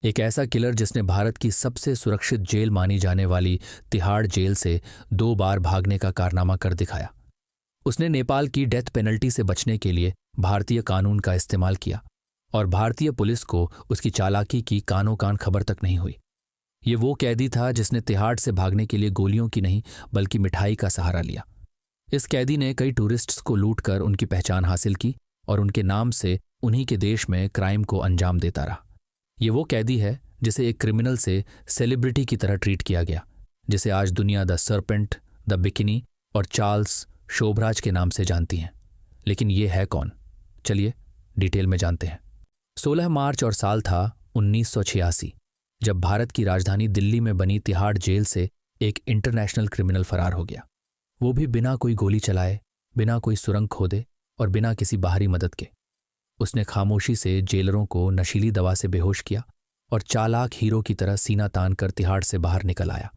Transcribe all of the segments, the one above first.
एक ऐसा किलर जिसने भारत की सबसे सुरक्षित जेल मानी जाने वाली तिहाड़ जेल से 2 बार भागने का कारनामा कर दिखाया। उसने नेपाल की डेथ पेनल्टी से बचने के लिए भारतीय कानून का इस्तेमाल किया और भारतीय पुलिस को उसकी चालाकी की कानों कान खबर तक नहीं हुई। ये वो कैदी था जिसने तिहाड़ से भागने के लिए गोलियों की नहीं बल्कि मिठाई का सहारा लिया। इस कैदी ने कई टूरिस्ट्स को लूट कर उनकी पहचान हासिल की और उनके नाम से उन्हीं के देश में क्राइम को अंजाम देता रहा। ये वो कैदी है जिसे एक क्रिमिनल से सेलिब्रिटी की तरह ट्रीट किया गया, जिसे आज दुनिया द सर्पेंट, द बिकिनी और चार्ल्स शोभराज के नाम से जानती हैं। लेकिन ये है कौन? चलिए डिटेल में जानते हैं। 16 मार्च और साल था 1986, जब भारत की राजधानी दिल्ली में बनी तिहाड़ जेल से एक इंटरनेशनल क्रिमिनल फरार हो गया। वो भी बिना कोई गोली चलाए, बिना कोई सुरंग खोदे और बिना किसी बाहरी मदद के। उसने खामोशी से जेलरों को नशीली दवा से बेहोश किया और चालाक हीरो की तरह सीना तान कर तिहाड़ से बाहर निकल आया।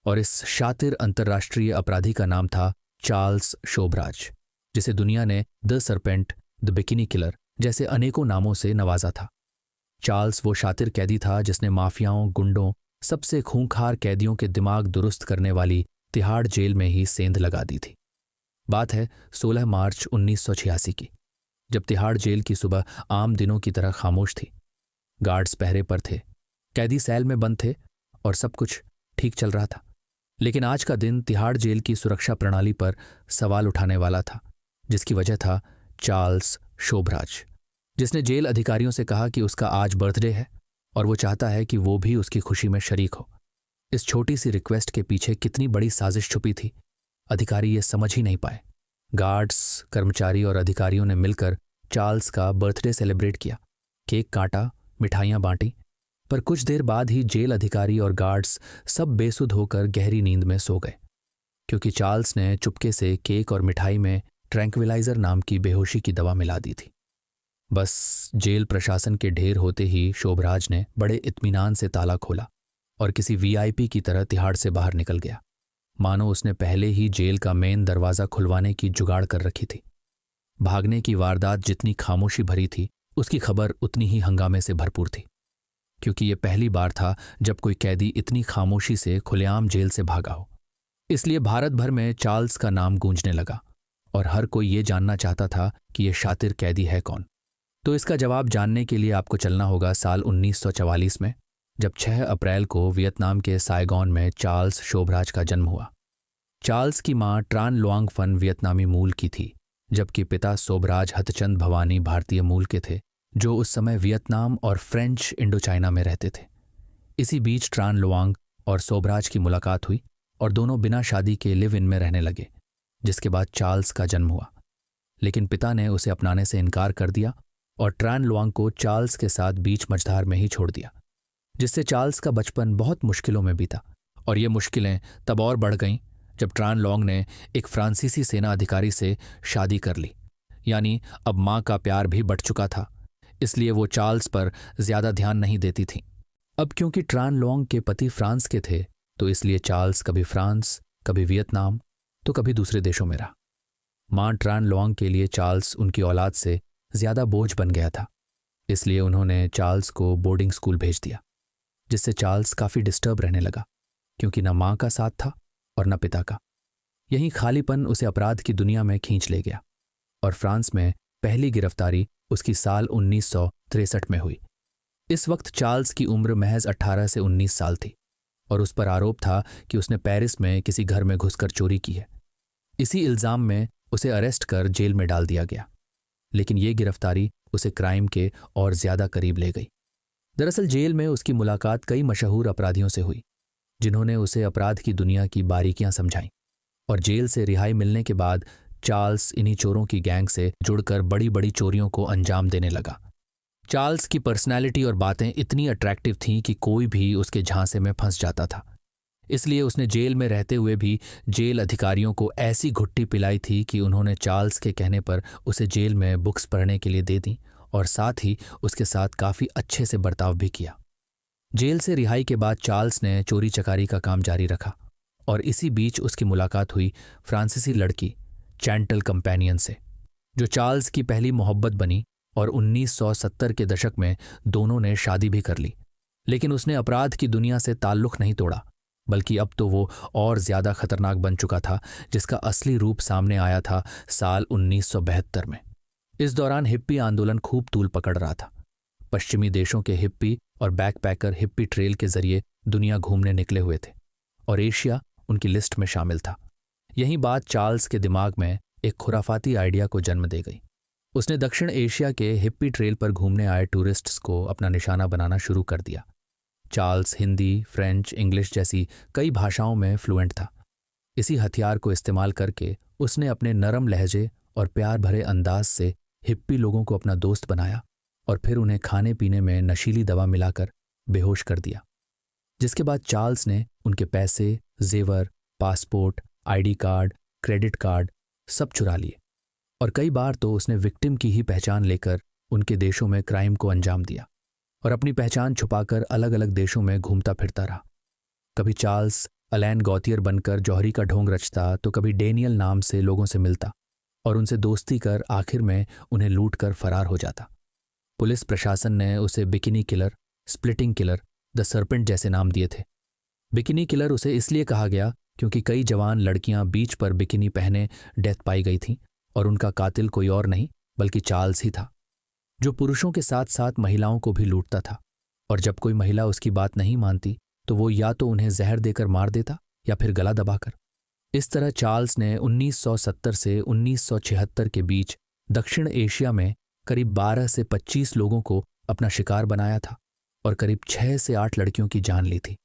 और इस शातिर अंतर्राष्ट्रीय अपराधी का नाम था चार्ल्स शोभराज, जिसे दुनिया ने the serpent, the bikini killer जैसे अनेकों नामों से नवाजा था। चार्ल्स वो शातिर कैदी था जिसने माफियाओं, गुंडों, सबसे खूंखार कैदियों के दिमाग दुरुस्त करने वाली तिहाड़ जेल में ही सेंध लगा दी थी। बात है 16 मार्च 1986 की, जब तिहाड़ जेल की सुबह आम दिनों की तरह खामोश थी। गार्ड्स पहरे पर थे, कैदी सेल में बंद थे और सब कुछ ठीक चल रहा था। लेकिन आज का दिन तिहाड़ जेल की सुरक्षा प्रणाली पर सवाल उठाने वाला था, जिसकी वजह था चार्ल्स शोभराज, जिसने जेल अधिकारियों से कहा कि उसका आज बर्थडे है और वो चाहता है कि वो भी उसकी खुशी में शरीक हो। इस छोटी सी रिक्वेस्ट के पीछे कितनी बड़ी साजिश छुपी थी, अधिकारी ये समझ ही नहीं पाए। गार्ड्स, कर्मचारी और अधिकारियों ने मिलकर चार्ल्स का बर्थडे सेलिब्रेट किया, केक काटा, मिठाइयाँ बांटी। पर कुछ देर बाद ही जेल अधिकारी और गार्ड्स सब बेसुध होकर गहरी नींद में सो गए, क्योंकि चार्ल्स ने चुपके से केक और मिठाई में ट्रैंक्विलाइजर नाम की बेहोशी की दवा मिला दी थी। बस जेल प्रशासन के ढेर होते ही शोभराज ने बड़े इत्मीनान से ताला खोला और किसी वीआईपी की तरह तिहाड़ से बाहर निकल गया, मानो उसने पहले ही जेल का मेन दरवाज़ा खुलवाने की जुगाड़ कर रखी थी। भागने की वारदात जितनी खामोशी भरी थी, उसकी खबर उतनी ही हंगामे से भरपूर थी, क्योंकि ये पहली बार था जब कोई कैदी इतनी खामोशी से खुलेआम जेल से भागा हो। इसलिए भारत भर में चार्ल्स का नाम गूंजने लगा और हर कोई ये जानना चाहता था कि ये शातिर कैदी है कौन। तो इसका जवाब जानने के लिए आपको चलना होगा साल 1944 में, जब 6 अप्रैल को वियतनाम के साइगॉन में चार्ल्स शोभराज का जन्म हुआ। चार्ल्स की मां ट्रान लोआंग फन वियतनामी मूल की थी, जबकि पिता शोभराज हथचंद भवानी भारतीय मूल के थे, जो उस समय वियतनाम और फ्रेंच इंडोचाइना में रहते थे। इसी बीच ट्रान लोआंग और शोभराज की मुलाकात हुई और दोनों बिना शादी के लिव इन में रहने लगे, जिसके बाद चार्ल्स का जन्म हुआ। लेकिन पिता ने उसे अपनाने से इनकार कर दिया और ट्रान लोआंग को चार्ल्स के साथ बीच मझधार में ही छोड़ दिया, जिससे चार्ल्स का बचपन बहुत मुश्किलों में बीता। और ये मुश्किलें तब और बढ़ गईं जब ट्रान लोआंग ने एक फ्रांसीसी सेना अधिकारी से शादी कर ली। यानी अब माँ का प्यार भी बढ़ चुका था, इसलिए वो चार्ल्स पर ज्यादा ध्यान नहीं देती थी। अब क्योंकि ट्रान लोआंग के पति फ्रांस के थे, तो इसलिए चार्ल्स कभी फ्रांस, कभी वियतनाम, तो कभी दूसरे देशों में रहा। माँ ट्रान लोआंग के लिए चार्ल्स उनकी औलाद से ज्यादा बोझ बन गया था, इसलिए उन्होंने चार्ल्स को बोर्डिंग स्कूल भेज दिया, जिससे चार्ल्स काफी डिस्टर्ब रहने लगा, क्योंकि न माँ का साथ था और न पिता का। यही खालीपन उसे अपराध की दुनिया में खींच ले गया और फ्रांस में पहली गिरफ्तारी उसकी साल 1963 में हुई। इस वक्त चार्ल्स की उम्र महज 18 से 19 साल थी और उस पर आरोप था कि उसने पेरिस में किसी घर में घुसकर चोरी की है। इसी इल्जाम में उसे अरेस्ट कर जेल में डाल दिया गया। लेकिन ये गिरफ्तारी उसे क्राइम के और ज्यादा करीब ले गई। दरअसल जेल में उसकी मुलाकात कई मशहूर अपराधियों से हुई, जिन्होंने उसे अपराध की दुनिया की बारीकियां समझाईं। और जेल से रिहाई मिलने के बाद चार्ल्स इन्हीं चोरों की गैंग से जुड़कर बड़ी बड़ी चोरियों को अंजाम देने लगा। चार्ल्स की पर्सनैलिटी और बातें इतनी अट्रैक्टिव थीं कि कोई भी उसके झांसे में फंस जाता था। इसलिए उसने जेल में रहते हुए भी जेल अधिकारियों को ऐसी घुट्टी पिलाई थी कि उन्होंने चार्ल्स के कहने पर उसे जेल में बुक्स पढ़ने के लिए दे दी और साथ ही उसके साथ काफ़ी अच्छे से बर्ताव भी किया। जेल से रिहाई के बाद चार्ल्स ने चोरी चकारी का काम जारी रखा और इसी बीच उसकी मुलाकात हुई फ्रांसीसी लड़की चैंटल कंपेनियन से, जो चार्ल्स की पहली मोहब्बत बनी और 1970 के दशक में दोनों ने शादी भी कर ली। लेकिन उसने अपराध की दुनिया से ताल्लुक नहीं तोड़ा, बल्कि अब तो वो और ज्यादा खतरनाक बन चुका था, जिसका असली रूप सामने आया था साल 1972 में। इस दौरान हिप्पी आंदोलन खूब तूल पकड़ रहा था। पश्चिमी देशों के हिप्पी और बैकपैकर हिप्पी ट्रेल के जरिए दुनिया घूमने निकले हुए थे और एशिया उनकी लिस्ट में शामिल था। यही बात चार्ल्स के दिमाग में एक खुराफाती आइडिया को जन्म दे गई। उसने दक्षिण एशिया के हिप्पी ट्रेल पर घूमने आए टूरिस्ट्स को अपना निशाना बनाना शुरू कर दिया। चार्ल्स हिंदी, फ्रेंच, इंग्लिश जैसी कई भाषाओं में फ्लुएंट था। इसी हथियार को इस्तेमाल करके उसने अपने नरम लहजे और प्यार भरे अंदाज से हिप्पी लोगों को अपना दोस्त बनाया और फिर उन्हें खाने पीने में नशीली दवा मिलाकर बेहोश कर दिया। जिसके बाद चार्ल्स ने उनके पैसे, जेवर, passport, ID card, credit card सब चुरा लिए और कई बार तो उसने विक्टिम की ही पहचान लेकर उनके देशों में क्राइम को अंजाम दिया और अपनी पहचान छुपाकर अलग अलग देशों में घूमता फिरता रहा। कभी चार्ल्स अलैन गौतियर बनकर जौहरी का ढोंग रचता, तो कभी डेनियल नाम से लोगों से मिलता और उनसे दोस्ती कर आखिर में उन्हें लूट कर फरार हो जाता। पुलिस प्रशासन ने उसे bikini killer, splitting killer, the serpent जैसे नाम दिए थे। बिकिनी किलर उसे इसलिए कहा गया क्योंकि कई जवान लड़कियां बीच पर बिकिनी पहने डेथ पाई गई थीं और उनका कातिल कोई और नहीं बल्कि चार्ल्स ही था, जो पुरुषों के साथ साथ महिलाओं को भी लूटता था। और जब कोई महिला उसकी बात नहीं मानती तो वो या तो उन्हें जहर देकर मार देता या फिर गला दबाकर। इस तरह चार्ल्स ने 1970 से 1976 के बीच दक्षिण एशिया में करीब 12 से 25 लोगों को अपना शिकार बनाया था और करीब 6 से 8 लड़कियों की जान ली थी।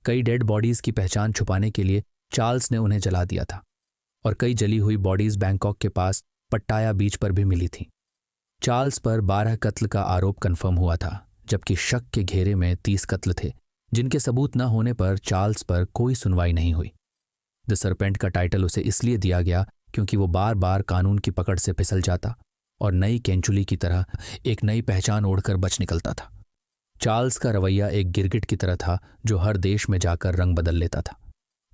कई डेड बॉडीज की पहचान छुपाने के लिए चार्ल्स ने उन्हें जला दिया था और कई जली हुई बॉडीज बैंकॉक के पास पट्टाया बीच पर भी मिली थीं। चार्ल्स पर 12 कत्ल का आरोप कन्फर्म हुआ था, जबकि शक के घेरे में 30 कत्ल थे, जिनके सबूत न होने पर चार्ल्स पर कोई सुनवाई नहीं हुई। द सर्पेंट का टाइटल उसे इसलिए दिया गया क्योंकि वो बार बार कानून की पकड़ से फिसल जाता और नई केंचुली की तरह एक नई पहचान ओढ़कर बच निकलता था। चार्ल्स का रवैया एक गिरगिट की तरह था जो हर देश में जाकर रंग बदल लेता था।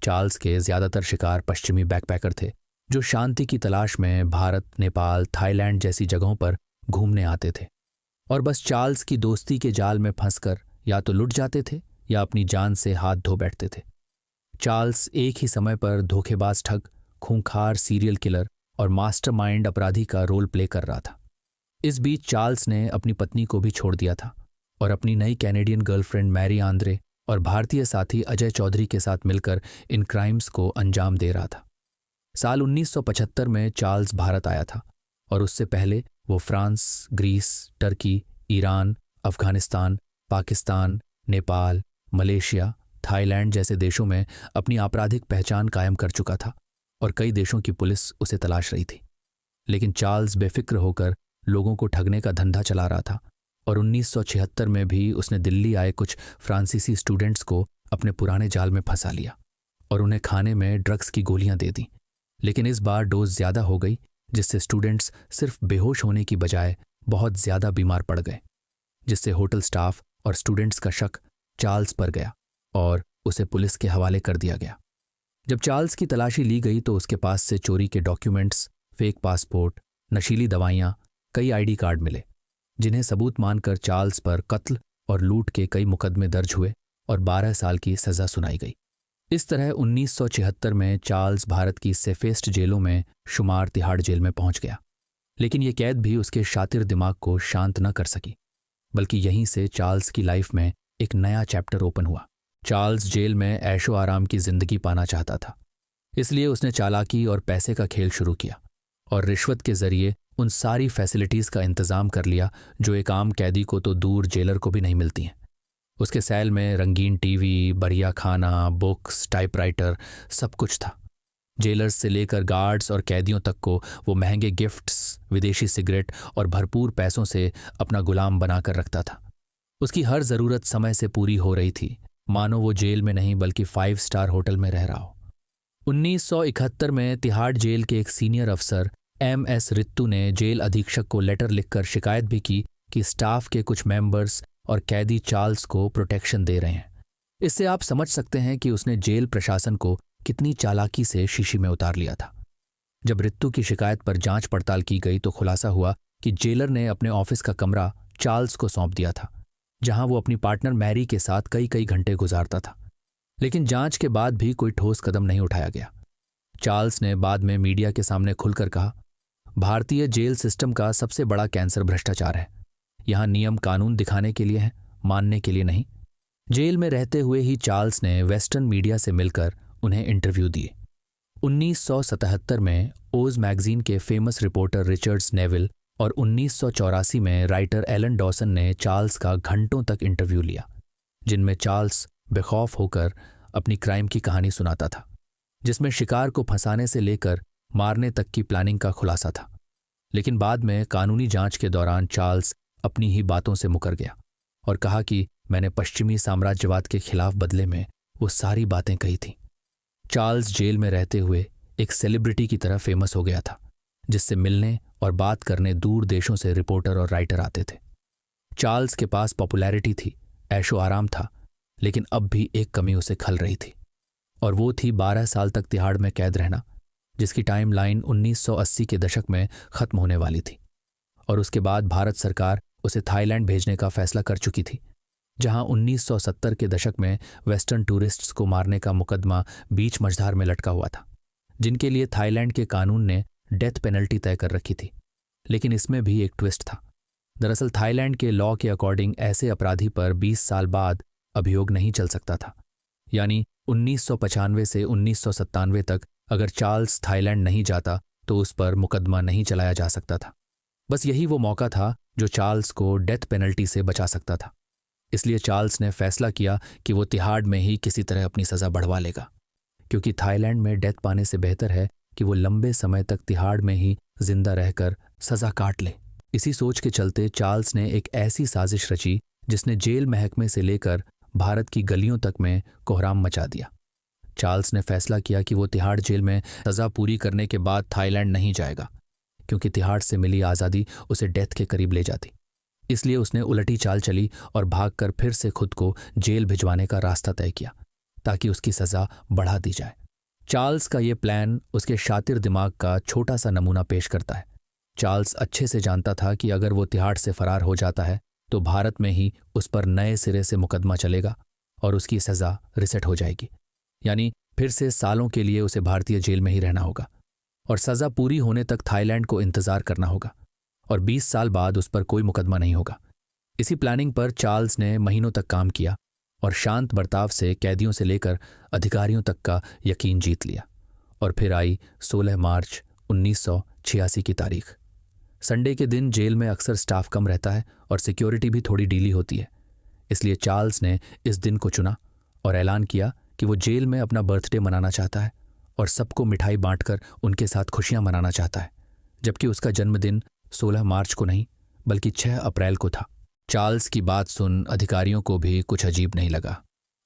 चार्ल्स के ज्यादातर शिकार पश्चिमी बैकपैकर थे जो शांति की तलाश में भारत, नेपाल, थाईलैंड जैसी जगहों पर घूमने आते थे और बस चार्ल्स की दोस्ती के जाल में फंसकर या तो लुट जाते थे या अपनी जान से हाथ धो बैठते थे। चार्ल्स एक ही समय पर धोखेबाज ठग, खूंखार सीरियल किलर और मास्टरमाइंड अपराधी का रोल प्ले कर रहा था। इस बीच चार्ल्स ने अपनी पत्नी को भी छोड़ दिया था और अपनी नई कैनेडियन गर्लफ्रेंड मैरी आंद्रे और भारतीय साथी अजय चौधरी के साथ मिलकर इन क्राइम्स को अंजाम दे रहा था। साल 1975 में चार्ल्स भारत आया था और उससे पहले वो France, Greece, Turkey, Iran, Afghanistan, Pakistan, Nepal, Malaysia, Thailand जैसे देशों में अपनी आपराधिक पहचान कायम कर चुका था और कई देशों की पुलिस उसे तलाश रही थी। लेकिन चार्ल्स बेफिक्र होकर लोगों को ठगने का धंधा चला रहा था और 1976 में भी उसने दिल्ली आए कुछ फ्रांसीसी स्टूडेंट्स को अपने पुराने जाल में फंसा लिया और उन्हें खाने में ड्रग्स की गोलियां दे दी। लेकिन इस बार डोज ज्यादा हो गई, जिससे स्टूडेंट्स सिर्फ बेहोश होने की बजाय बहुत ज्यादा बीमार पड़ गए, जिससे होटल स्टाफ और स्टूडेंट्स का शक चार्ल्स पर गया और उसे पुलिस के हवाले कर दिया गया। जब चार्ल्स की तलाशी ली गई तो उसके पास से चोरी के डॉक्यूमेंट्स, फेक पासपोर्ट, नशीली दवाइयां, कई आईडी कार्ड मिले, जिन्हें सबूत मानकर चार्ल्स पर कत्ल और लूट के कई मुकदमे दर्ज हुए और 12 साल की सजा सुनाई गई। इस तरह 1976 में चार्ल्स भारत की सेफेस्ट जेलों में शुमार तिहाड़ जेल में पहुंच गया। लेकिन यह कैद भी उसके शातिर दिमाग को शांत न कर सकी, बल्कि यहीं से चार्ल्स की लाइफ में एक नया चैप्टर ओपन हुआ। चार्ल्स जेल में ऐशो आराम की जिंदगी पाना चाहता था, इसलिए उसने चालाकी और पैसे का खेल शुरू किया और रिश्वत के जरिए उन सारी फैसिलिटीज का इंतजाम कर लिया जो एक आम कैदी को तो दूर जेलर को भी नहीं मिलती हैं। उसके सेल में रंगीन टीवी, बढ़िया खाना, बुक्स, टाइपराइटर, सब कुछ था। जेलर्स से लेकर गार्ड्स और कैदियों तक को वो महंगे गिफ्ट्स, विदेशी सिगरेट और भरपूर पैसों से अपना गुलाम बनाकर रखता था। उसकी हर जरूरत समय से पूरी हो रही थी, मानो वो जेल में नहीं बल्कि 5 स्टार होटल में रह रहा हो। 1971 में तिहाड़ जेल के एक सीनियर अफसर MS रित्तू ने जेल अधीक्षक को लेटर लिखकर शिकायत भी की कि स्टाफ के कुछ मेंबर्स और कैदी चार्ल्स को प्रोटेक्शन दे रहे हैं। इससे आप समझ सकते हैं कि उसने जेल प्रशासन को कितनी चालाकी से शीशी में उतार लिया था। जब रित्तू की शिकायत पर जांच पड़ताल की गई तो खुलासा हुआ कि जेलर ने अपने ऑफिस का कमरा चार्ल्स को सौंप दिया था जहां वो अपनी पार्टनर मैरी के साथ कई कई घंटे गुजारता था। लेकिन जांच के बाद भी कोई ठोस कदम नहीं उठाया गया। चार्ल्स ने बाद में मीडिया के सामने खुलकर कहा, भारतीय जेल सिस्टम का सबसे बड़ा कैंसर भ्रष्टाचार है। यहां नियम कानून दिखाने के लिए हैं, मानने के लिए नहीं। जेल में रहते हुए ही चार्ल्स ने वेस्टर्न मीडिया से मिलकर उन्हें इंटरव्यू दिए। 1977 में ओज मैगजीन के फेमस रिपोर्टर रिचर्ड्स नेविल और 1984 में राइटर एलन डॉसन ने चार्ल्स का घंटों तक इंटरव्यू लिया, जिनमें चार्ल्स बेखौफ होकर अपनी क्राइम की कहानी सुनाता था, जिसमें शिकार को फंसाने से लेकर मारने तक की प्लानिंग का खुलासा था। लेकिन बाद में कानूनी जांच के दौरान चार्ल्स अपनी ही बातों से मुकर गया और कहा कि मैंने पश्चिमी साम्राज्यवाद के खिलाफ बदले में वो सारी बातें कही थीं। चार्ल्स जेल में रहते हुए एक सेलिब्रिटी की तरह फेमस हो गया था, जिससे मिलने और बात करने दूर देशों से रिपोर्टर और राइटर आते थे। चार्ल्स के पास पॉपुलैरिटी थी, ऐशो आराम था, लेकिन अब भी एक कमी उसे खल रही थी, और वो थी 12 साल तक तिहाड़ में कैद रहना, जिसकी टाइमलाइन 1980 के दशक में खत्म होने वाली थी। और उसके बाद भारत सरकार उसे थाईलैंड भेजने का फैसला कर चुकी थी, जहां 1970 के दशक में वेस्टर्न टूरिस्ट्स को मारने का मुकदमा बीच मझधार में लटका हुआ था, जिनके लिए थाईलैंड के कानून ने डेथ पेनल्टी तय कर रखी थी। लेकिन इसमें भी एक ट्विस्ट था। दरअसल थाईलैंड के लॉ के अकॉर्डिंग ऐसे अपराधी पर 20 साल बाद अभियोग नहीं चल सकता था। यानी 1995 से 1997 तक अगर चार्ल्स थाईलैंड नहीं जाता तो उस पर मुकदमा नहीं चलाया जा सकता था। बस यही वो मौका था जो चार्ल्स को डेथ पेनल्टी से बचा सकता था। इसलिए चार्ल्स ने फैसला किया कि वो तिहाड़ में ही किसी तरह अपनी सज़ा बढ़वा लेगा, क्योंकि थाईलैंड में डेथ पाने से बेहतर है कि वो लंबे समय तक तिहाड़ में ही जिंदा रहकर सज़ा काट ले। इसी सोच के चलते चार्ल्स ने एक ऐसी साजिश रची जिसने जेल महकमे से लेकर भारत की गलियों तक में कोहराम मचा दिया। चार्ल्स ने फैसला किया कि वो तिहाड़ जेल में सज़ा पूरी करने के बाद थाईलैंड नहीं जाएगा, क्योंकि तिहाड़ से मिली आज़ादी उसे डेथ के करीब ले जाती। इसलिए उसने उलटी चाल चली और भागकर फिर से खुद को जेल भिजवाने का रास्ता तय किया, ताकि उसकी सज़ा बढ़ा दी जाए। चार्ल्स का ये प्लान उसके शातिर दिमाग का छोटा सा नमूना पेश करता है। चार्ल्स अच्छे से जानता था कि अगर वो तिहाड़ से फरार हो जाता है तो भारत में ही उस पर नए सिरे से मुकदमा चलेगा और उसकी सज़ा रिसेट हो जाएगी। यानी फिर से सालों के लिए उसे भारतीय जेल में ही रहना होगा और सज़ा पूरी होने तक थाईलैंड को इंतज़ार करना होगा, और 20 साल बाद उस पर कोई मुकदमा नहीं होगा। इसी प्लानिंग पर चार्ल्स ने महीनों तक काम किया और शांत बर्ताव से कैदियों से लेकर अधिकारियों तक का यकीन जीत लिया। और फिर आई 16 मार्च 1986 की तारीख। संडे के दिन जेल में अक्सर स्टाफ कम रहता है और सिक्योरिटी भी थोड़ी ढीली होती है। इसलिए चार्ल्स ने इस दिन को चुना और ऐलान किया कि वो जेल में अपना बर्थडे मनाना चाहता है और सबको मिठाई बांटकर उनके साथ खुशियां मनाना चाहता है, जबकि उसका जन्मदिन 16 मार्च को नहीं बल्कि 6 अप्रैल को था। चार्ल्स की बात सुन अधिकारियों को भी कुछ अजीब नहीं लगा,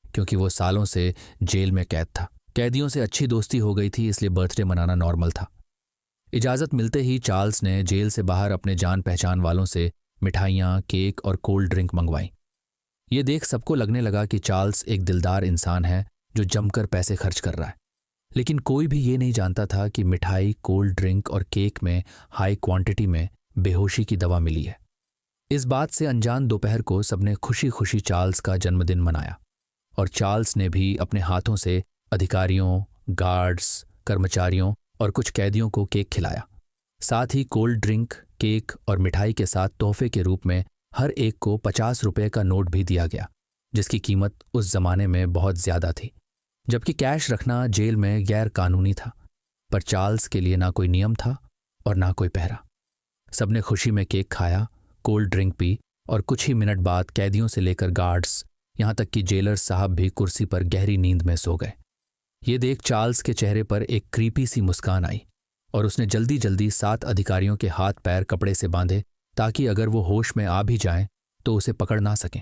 क्योंकि वो सालों से जेल में कैद था। कैदियों से अच्छी दोस्ती हो गई थी, इसलिए बर्थडे मनाना नॉर्मल था। इजाज़त मिलते ही चार्ल्स ने जेल से बाहर अपने जान पहचान वालों से मिठाइयाँ, केक और कोल्ड ड्रिंक मंगवाई। ये देख सबको लगने लगा कि चार्ल्स एक दिलदार इंसान है जो जमकर पैसे खर्च कर रहा है। लेकिन कोई भी ये नहीं जानता था कि मिठाई, कोल्ड ड्रिंक और केक में हाई क्वांटिटी में बेहोशी की दवा मिली है। इस बात से अनजान दोपहर को सबने खुशी खुशी चार्ल्स का जन्मदिन मनाया और चार्ल्स ने भी अपने हाथों से अधिकारियों, गार्ड्स, कर्मचारियों और कुछ कैदियों को केक खिलाया। साथ ही कोल्ड ड्रिंक, केक और मिठाई के साथ तोहफे के रूप में हर एक को 50 रुपये का नोट भी दिया गया, जिसकी कीमत उस जमाने में बहुत ज्यादा थी। जबकि कैश रखना जेल में गैर कानूनी था, पर चार्ल्स के लिए ना कोई नियम था और ना कोई पहरा। सबने खुशी में केक खाया, कोल्ड ड्रिंक पी और कुछ ही मिनट बाद कैदियों से लेकर गार्ड्स, यहाँ तक कि जेलर साहब भी कुर्सी पर गहरी नींद में सो गए। ये देख चार्ल्स के चेहरे पर एक क्रीपी सी मुस्कान आई और उसने जल्दी जल्दी 7 अधिकारियों के हाथ पैर कपड़े से बांधे, ताकि अगर वो होश में आ भी जाएं तो उसे पकड़ ना सकें।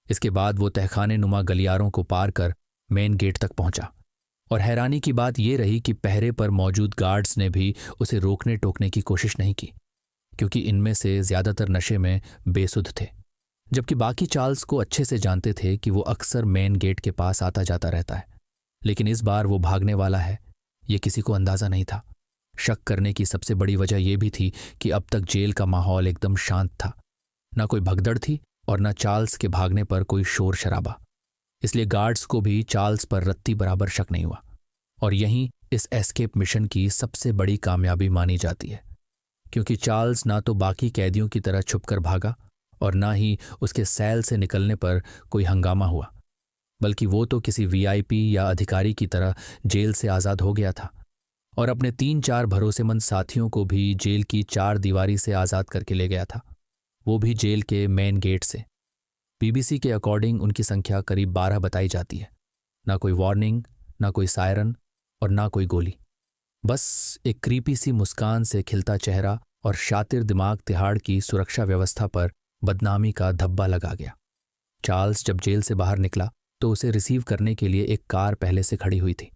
इसके बाद वो तहखाने नुमा गलियारों को पार कर मेन गेट तक पहुंचा और हैरानी की बात यह रही कि पहरे पर मौजूद गार्ड्स ने भी उसे रोकने टोकने की कोशिश नहीं की, क्योंकि इनमें से ज्यादातर नशे में बेसुध थे, जबकि बाकी चार्ल्स को अच्छे से जानते थे कि वो अक्सर मेन गेट के पास आता जाता रहता है। लेकिन इस बार वो भागने वाला है, ये किसी को अंदाजा नहीं था। शक करने की सबसे बड़ी वजह यह भी थी कि अब तक जेल का माहौल एकदम शांत था। ना कोई भगदड़ थी, और न चार्ल्स के भागने पर कोई शोर शराबा। इसलिए गार्ड्स को भी चार्ल्स पर रत्ती बराबर शक नहीं हुआ। और यहीं इस एस्केप मिशन की सबसे बड़ी कामयाबी मानी जाती है, क्योंकि चार्ल्स ना तो बाकी कैदियों की तरह छुपकर भागा और ना ही उसके सेल से निकलने पर कोई हंगामा हुआ, बल्कि वो तो किसी वीआईपी या अधिकारी की तरह जेल से आज़ाद हो गया था और अपने 3-4 भरोसेमंद साथियों को भी जेल की 4 दीवारी से आज़ाद करके ले गया था, वो भी जेल के मेन गेट से। बीबीसी के अकॉर्डिंग उनकी संख्या करीब 12 बताई जाती है। ना कोई वार्निंग, ना कोई सायरन और ना कोई गोली, बस एक क्रीपी सी मुस्कान से खिलता चेहरा और शातिर दिमाग तिहाड़ की सुरक्षा व्यवस्था पर बदनामी का धब्बा लगा गया। चार्ल्स जब जेल से बाहर निकला तो उसे रिसीव करने के लिए एक कार पहले से खड़ी हुई थी,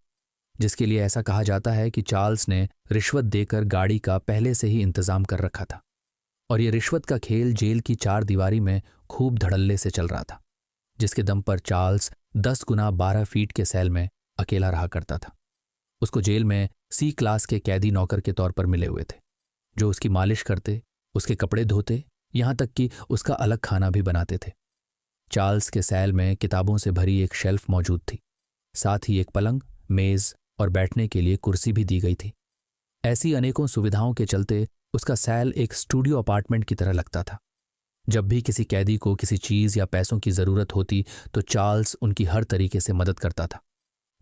जिसके लिए ऐसा कहा जाता है कि चार्ल्स ने रिश्वत देकर गाड़ी का पहले से ही इंतजाम कर रखा था। और ये रिश्वत का खेल जेल की 4 दीवारी में खूब धड़ल्ले से चल रहा था, जिसके दम पर चार्ल्स 10 गुना 12 फीट के सेल में अकेला रहा करता था। उसको जेल में सी क्लास के कैदी नौकर के तौर पर मिले हुए थे, जो उसकी मालिश करते, उसके कपड़े धोते, यहाँ तक कि उसका अलग खाना भी बनाते थे। चार्ल्स के सेल में किताबों से भरी एक शेल्फ मौजूद थी, साथ ही एक पलंग, मेज और बैठने के लिए कुर्सी भी दी गई थी। ऐसी अनेकों सुविधाओं के चलते उसका सेल एक स्टूडियो अपार्टमेंट की तरह लगता था। जब भी किसी कैदी को किसी चीज़ या पैसों की ज़रूरत होती तो चार्ल्स उनकी हर तरीके से मदद करता था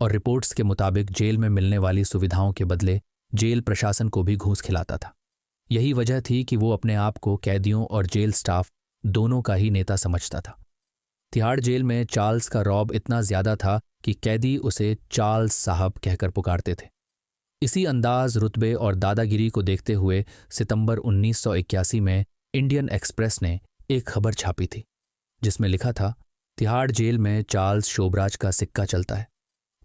और रिपोर्ट्स के मुताबिक जेल में मिलने वाली सुविधाओं के बदले जेल प्रशासन को भी घूस खिलाता था। यही वजह थी कि वो अपने आप को कैदियों और जेल स्टाफ दोनों का ही नेता समझता था। तिहाड़ जेल में चार्ल्स का रौब इतना ज्यादा था कि कैदी उसे चार्ल्स साहब कहकर पुकारते थे। इसी अंदाज, रुतबे और दादागिरी को देखते हुए सितंबर 1981 में इंडियन एक्सप्रेस ने एक खबर छापी थी, जिसमें लिखा था, तिहाड़ जेल में चार्ल्स शोभराज का सिक्का चलता है।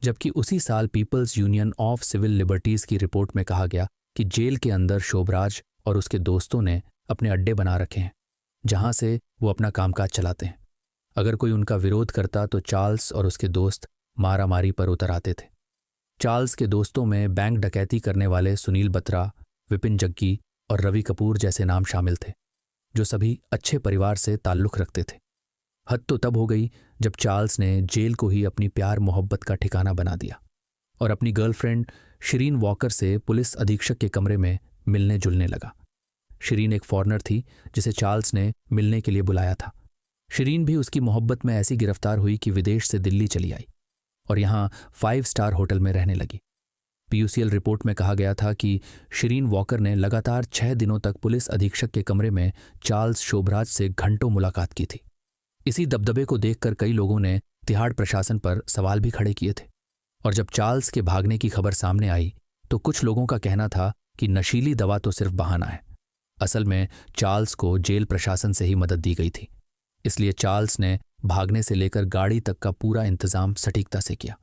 जबकि उसी साल people's union of civil liberties की रिपोर्ट में कहा गया कि जेल के अंदर शोभराज और उसके दोस्तों ने अपने अड्डे बना रखे हैं, जहां से वो अपना कामकाज चलाते हैं। अगर कोई उनका विरोध करता तो चार्ल्स और उसके दोस्त मारामारी पर उतर आते थे। चार्ल्स के दोस्तों में बैंक डकैती करने वाले सुनील बत्रा, विपिन जग्गी और रवि कपूर जैसे नाम शामिल थे, जो सभी अच्छे परिवार से ताल्लुक़ रखते थे। हद तो तब हो गई जब चार्ल्स ने जेल को ही अपनी प्यार मोहब्बत का ठिकाना बना दिया और अपनी गर्लफ्रेंड शिरीन वॉकर से पुलिस अधीक्षक के कमरे में मिलने जुलने लगा। शिरीन एक फॉरेनर थी जिसे चार्ल्स ने मिलने के लिए बुलाया था। शिरीन भी उसकी मोहब्बत में ऐसी गिरफ्तार हुई कि विदेश से दिल्ली चली आई और यहाँ 5 स्टार होटल में रहने लगी। पीयूसीएल रिपोर्ट में कहा गया था कि शिरीन वॉकर ने लगातार 6 दिनों तक पुलिस अधीक्षक के कमरे में चार्ल्स शोभराज से घंटों मुलाकात की थी। इसी दबदबे को देखकर कई लोगों ने तिहाड़ प्रशासन पर सवाल भी खड़े किए थे और जब चार्ल्स के भागने की खबर सामने आई तो कुछ लोगों का कहना था कि नशीली दवा तो सिर्फ बहाना है। असल में चार्ल्स को जेल प्रशासन से ही मदद दी गई थी। इसलिए चार्ल्स ने भागने से लेकर गाड़ी तक का पूरा इंतजाम सटीकता से किया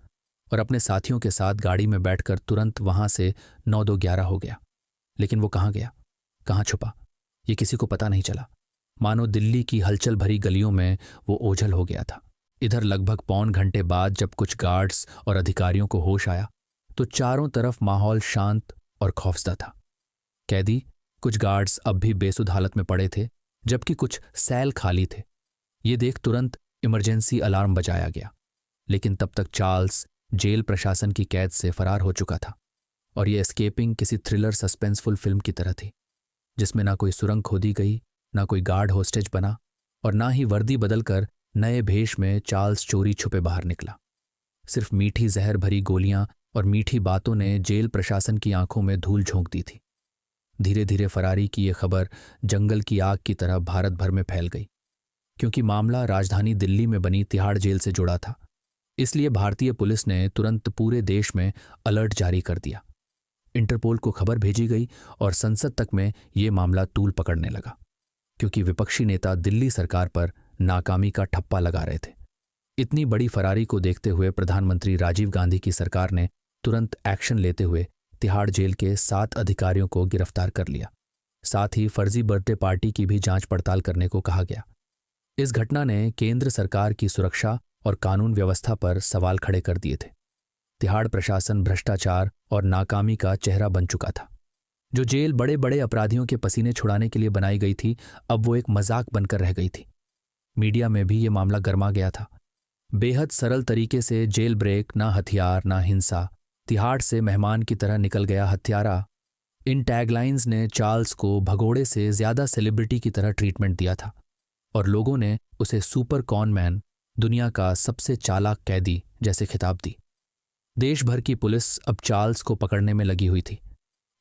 और अपने साथियों के साथ गाड़ी में बैठकर तुरंत वहां से 9-2-11 हो गया। लेकिन वो कहाँ गया, कहाँ छुपा, ये किसी को पता नहीं चला। मानो दिल्ली की हलचल भरी गलियों में वो ओझल हो गया था। इधर लगभग पौन घंटे बाद जब कुछ गार्ड्स और अधिकारियों को होश आया तो चारों तरफ माहौल शांत और खौफजदा था। कैदी, कुछ गार्ड्स अब भी बेसुध हालत में पड़े थे, जबकि कुछ सेल खाली थे। ये देख तुरंत इमरजेंसी अलार्म बजाया गया, लेकिन तब तक चार्ल्स जेल प्रशासन की कैद से फरार हो चुका था और ये एस्केपिंग किसी थ्रिलर सस्पेंसफुल फिल्म की तरह थी, जिसमें ना कोई सुरंग खोदी गई, ना कोई गार्ड होस्टेज बना और ना ही वर्दी बदलकर नए भेष में चार्ल्स चोरी छुपे बाहर निकला। सिर्फ मीठी जहर भरी गोलियां और मीठी बातों ने जेल प्रशासन की आंखों में धूल झोंक दी थी। धीरे धीरे फरारी की यह खबर जंगल की आग की तरह भारत भर में फैल गई। क्योंकि मामला राजधानी दिल्ली में बनी तिहाड़ जेल से जुड़ा था, इसलिए भारतीय पुलिस ने तुरंत पूरे देश में अलर्ट जारी कर दिया। इंटरपोल को खबर भेजी गई और संसद तक में ये मामला तूल पकड़ने लगा, क्योंकि विपक्षी नेता दिल्ली सरकार पर नाकामी का ठप्पा लगा रहे थे। इतनी बड़ी फरारी को देखते हुए प्रधानमंत्री राजीव गांधी की सरकार ने तुरंत एक्शन लेते हुए तिहाड़ जेल के 7 अधिकारियों को गिरफ्तार कर लिया। साथ ही फर्जी बर्थडे पार्टी की भी जांच पड़ताल करने को कहा गया। इस घटना ने केंद्र सरकार की सुरक्षा और कानून व्यवस्था पर सवाल खड़े कर दिए थे। तिहाड़ प्रशासन भ्रष्टाचार और नाकामी का चेहरा बन चुका था। जो जेल बड़े बड़े अपराधियों के पसीने छुड़ाने के लिए बनाई गई थी, अब वो एक मजाक बनकर रह गई थी। मीडिया में भी ये मामला गर्मा गया था। बेहद सरल तरीके से जेल ब्रेक, ना हथियार ना हिंसा, तिहाड़ से मेहमान की तरह निकल गया हत्यारा। इन टैगलाइंस ने चार्ल्स को भगोड़े से ज्यादा सेलिब्रिटी की तरह ट्रीटमेंट दिया था और लोगों ने उसे सुपर कॉन मैन, दुनिया का सबसे चालाक कैदी जैसे खिताब दी। देश भर की पुलिस अब चार्ल्स को पकड़ने में लगी हुई थी।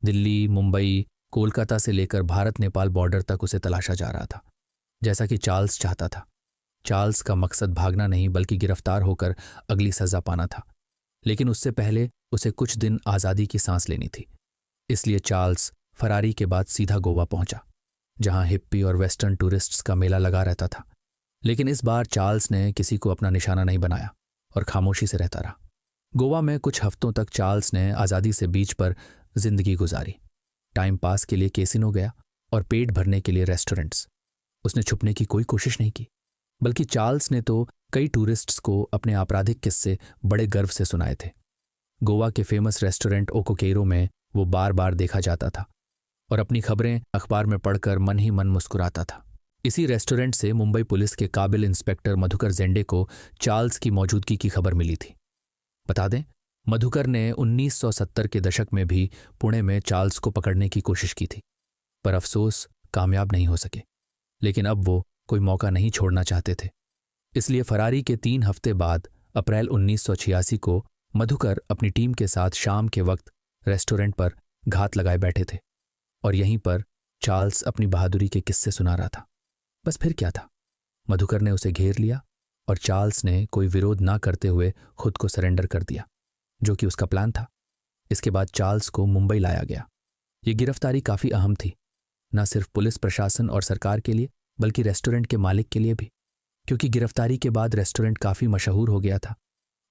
दिल्ली, मुंबई, कोलकाता से लेकर भारत नेपाल बॉर्डर तक उसे तलाशा जा रहा था, जैसा कि चार्ल्स चाहता था। चार्ल्स का मकसद भागना नहीं बल्कि गिरफ्तार होकर अगली सजा पाना था, लेकिन उससे पहले उसे कुछ दिन आज़ादी की सांस लेनी थी। इसलिए चार्ल्स फरारी के बाद सीधा गोवा पहुंचा, जहां हिप्पी और वेस्टर्न टूरिस्ट्स का मेला लगा रहता था। लेकिन इस बार चार्ल्स ने किसी को अपना निशाना नहीं बनाया और खामोशी से रहता रहा। गोवा में कुछ हफ्तों तक चार्ल्स ने आज़ादी से बीच पर जिंदगी गुजारी। टाइम पास के लिए कैसीनो गया और पेट भरने के लिए रेस्टोरेंट्स। उसने छुपने की कोई कोशिश नहीं की, बल्कि चार्ल्स ने तो कई टूरिस्ट्स को अपने आपराधिक किस्से बड़े गर्व से सुनाए थे। गोवा के फेमस रेस्टोरेंट ओकोकेरो में वो बार बार देखा जाता था और अपनी खबरें अखबार में पढ़कर मन ही मन मुस्कुराता था। इसी रेस्टोरेंट से मुंबई पुलिस के काबिल इंस्पेक्टर मधुकर जेंडे को चार्ल्स की मौजूदगी की खबर मिली थी। बता दें, मधुकर ने 1970 के दशक में भी पुणे में चार्ल्स को पकड़ने की कोशिश की थी, पर अफसोस कामयाब नहीं हो सके। लेकिन अब वो कोई मौका नहीं छोड़ना चाहते थे। इसलिए फरारी के 3 हफ्ते बाद अप्रैल 1986 को मधुकर अपनी टीम के साथ शाम के वक्त रेस्टोरेंट पर घात लगाए बैठे थे और यहीं पर चार्ल्स अपनी बहादुरी के किस्से सुना रहा था। बस फिर क्या था, मधुकर ने उसे घेर लिया और चार्ल्स ने कोई विरोध ना करते हुए खुद को सरेंडर कर दिया, जो कि उसका प्लान था। इसके बाद चार्ल्स को मुंबई लाया गया। ये गिरफ्तारी काफ़ी अहम थी, न सिर्फ पुलिस प्रशासन और सरकार के लिए बल्कि रेस्टोरेंट के मालिक के लिए भी, क्योंकि गिरफ्तारी के बाद रेस्टोरेंट काफ़ी मशहूर हो गया था।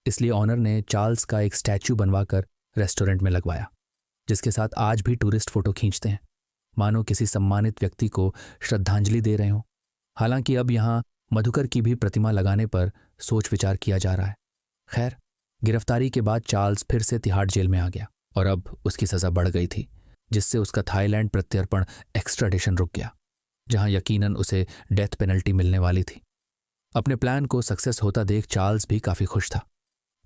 इसलिए ऑनर ने चार्ल्स का एक स्टैच्यू बनवाकर रेस्टोरेंट में लगवाया, जिसके साथ आज भी टूरिस्ट फोटो खींचते हैं, मानो किसी सम्मानित व्यक्ति को श्रद्धांजलि दे रहे हों। हालांकि अब यहाँ मधुकर की भी प्रतिमा लगाने पर सोच विचार किया जा रहा है। खैर, गिरफ्तारी के बाद चार्ल्स फिर से तिहाड़ जेल में आ गया और अब उसकी सज़ा बढ़ गई थी, जिससे उसका थाईलैंड प्रत्यर्पण एक्स्ट्राडिशन रुक गया, जहां यकीनन उसे डेथ पेनल्टी मिलने वाली थी। अपने प्लान को सक्सेस होता देख चार्ल्स भी काफ़ी खुश था।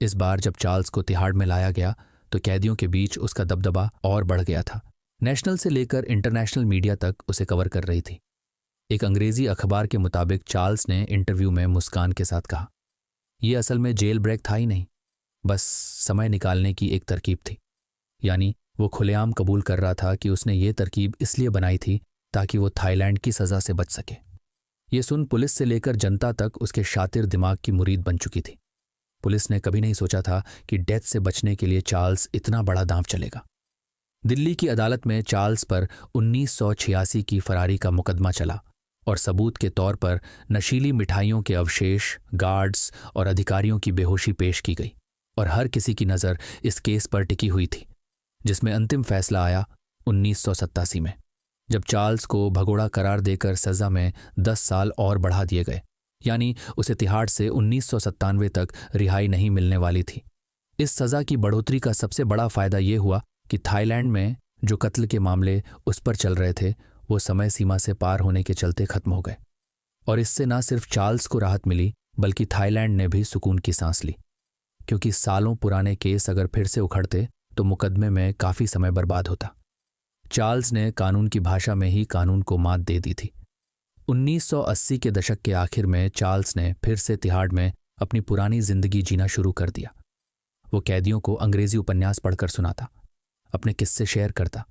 इस बार जब चार्ल्स को तिहाड़ में लाया गया तो कैदियों के बीच उसका दबदबा और बढ़ गया था। नेशनल से लेकर इंटरनेशनल मीडिया तक उसे कवर कर रही थी। एक अंग्रेजी अखबार के मुताबिक चार्ल्स ने इंटरव्यू में मुस्कान के साथ कहा, यह असल में जेल ब्रेक था ही नहीं, बस समय निकालने की एक तरकीब थी। यानी वो खुलेआम कबूल कर रहा था कि उसने ये तरकीब इसलिए बनाई थी ताकि वो थाईलैंड की सज़ा से बच सके। ये सुन पुलिस से लेकर जनता तक उसके शातिर दिमाग की मुरीद बन चुकी थी। पुलिस ने कभी नहीं सोचा था कि डेथ से बचने के लिए चार्ल्स इतना बड़ा दांव चलेगा। दिल्ली की अदालत में चार्ल्स पर 1986 की फरारी का मुकदमा चला और सबूत के तौर पर नशीली मिठाइयों के अवशेष, गार्ड्स और अधिकारियों की बेहोशी पेश की गई और हर किसी की नज़र इस केस पर टिकी हुई थी, जिसमें अंतिम फैसला आया 1987 में, जब चार्ल्स को भगोड़ा करार देकर सज़ा में 10 साल और बढ़ा दिए गए। यानी उसे तिहाड़ से 1997 तक रिहाई नहीं मिलने वाली थी। इस सज़ा की बढ़ोतरी का सबसे बड़ा फायदा ये हुआ कि थाईलैंड में जो कत्ल के मामले उस पर चल रहे थे वो समय सीमा से पार होने के चलते खत्म हो गए और इससे न सिर्फ चार्ल्स को राहत मिली बल्कि थाईलैंड ने भी सुकून की सांस ली, क्योंकि सालों पुराने केस अगर फिर से उखड़ते तो मुकदमे में काफ़ी समय बर्बाद होता। चार्ल्स ने कानून की भाषा में ही कानून को मात दे दी थी। 1980 के दशक के आखिर में चार्ल्स ने फिर से तिहाड़ में अपनी पुरानी जिंदगी जीना शुरू कर दिया। वो कैदियों को अंग्रेजी उपन्यास पढ़कर सुनाता, अपने किस्से शेयर करता।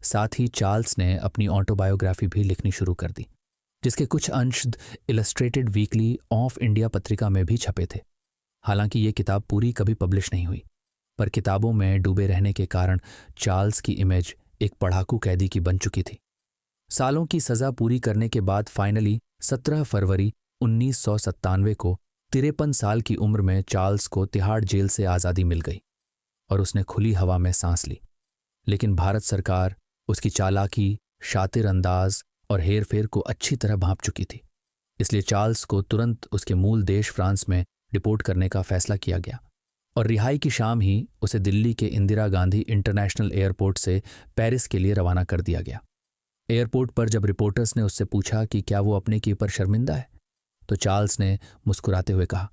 साथ ही चार्ल्स ने अपनी ऑटोबायोग्राफी भी लिखनी शुरू कर दी, जिसके कुछ अंश इलस्ट्रेटेड वीकली ऑफ इंडिया पत्रिका में भी छपे थे। हालांकि ये किताब पूरी कभी पब्लिश नहीं हुई, पर किताबों में डूबे रहने के कारण चार्ल्स की इमेज एक पढ़ाकू कैदी की बन चुकी थी। सालों की सज़ा पूरी करने के बाद फाइनली 17 फरवरी 1997 को 53 साल की उम्र में चार्ल्स को तिहाड़ जेल से आज़ादी मिल गई और उसने खुली हवा में सांस ली। लेकिन भारत सरकार उसकी चालाकी, शातिर अंदाज और हेरफेर को अच्छी तरह भांप चुकी थी। इसलिए चार्ल्स को तुरंत उसके मूल देश फ्रांस में डिपोर्ट करने का फैसला किया गया और रिहाई की शाम ही उसे दिल्ली के इंदिरा गांधी इंटरनेशनल एयरपोर्ट से पेरिस के लिए रवाना कर दिया गया। एयरपोर्ट पर जब रिपोर्टर्स ने उससे पूछा कि क्या वो अपने के ऊपर शर्मिंदा है, तो चार्ल्स ने मुस्कुराते हुए कहा,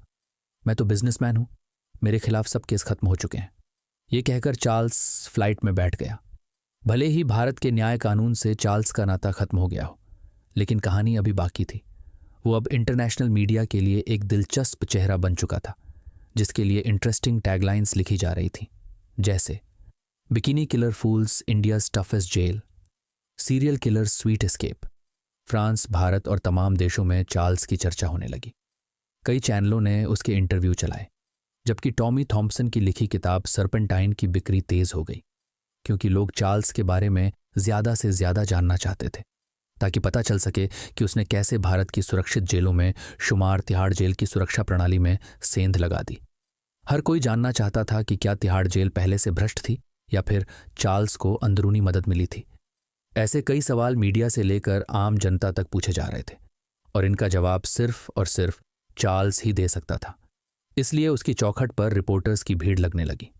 मैं तो बिजनेसमैन हूं, मेरे खिलाफ सब केस खत्म हो चुके हैं। ये कहकर चार्ल्स फ्लाइट में बैठ गया। भले ही भारत के न्याय कानून से चार्ल्स का नाता खत्म हो गया हो, लेकिन कहानी अभी बाकी थी। वो अब इंटरनेशनल मीडिया के लिए एक दिलचस्प चेहरा बन चुका था, जिसके लिए इंटरेस्टिंग टैगलाइंस लिखी जा रही थी, जैसे bikini killer fools India's toughest jail, serial killer sweet escape. France, Bharat और तमाम देशों में चार्ल्स की चर्चा होने लगी। कई चैनलों ने उसके इंटरव्यू चलाए, जबकि टॉमी थॉम्पसन की लिखी किताब सर्पेंटाइन की बिक्री तेज हो गई, क्योंकि लोग चार्ल्स के बारे में ज्यादा से ज्यादा जानना चाहते थे, ताकि पता चल सके कि उसने कैसे भारत की सुरक्षित जेलों में शुमार तिहाड़ जेल की सुरक्षा प्रणाली में सेंध लगा दी। हर कोई जानना चाहता था कि क्या तिहाड़ जेल पहले से भ्रष्ट थी या फिर चार्ल्स को अंदरूनी मदद मिली थी। ऐसे कई सवाल मीडिया से लेकर आम जनता तक पूछे जा रहे थे, और इनका जवाब सिर्फ और सिर्फ चार्ल्स ही दे सकता था। इसलिए उसकी चौखट पर रिपोर्टर्स की भीड़ लगने लगी।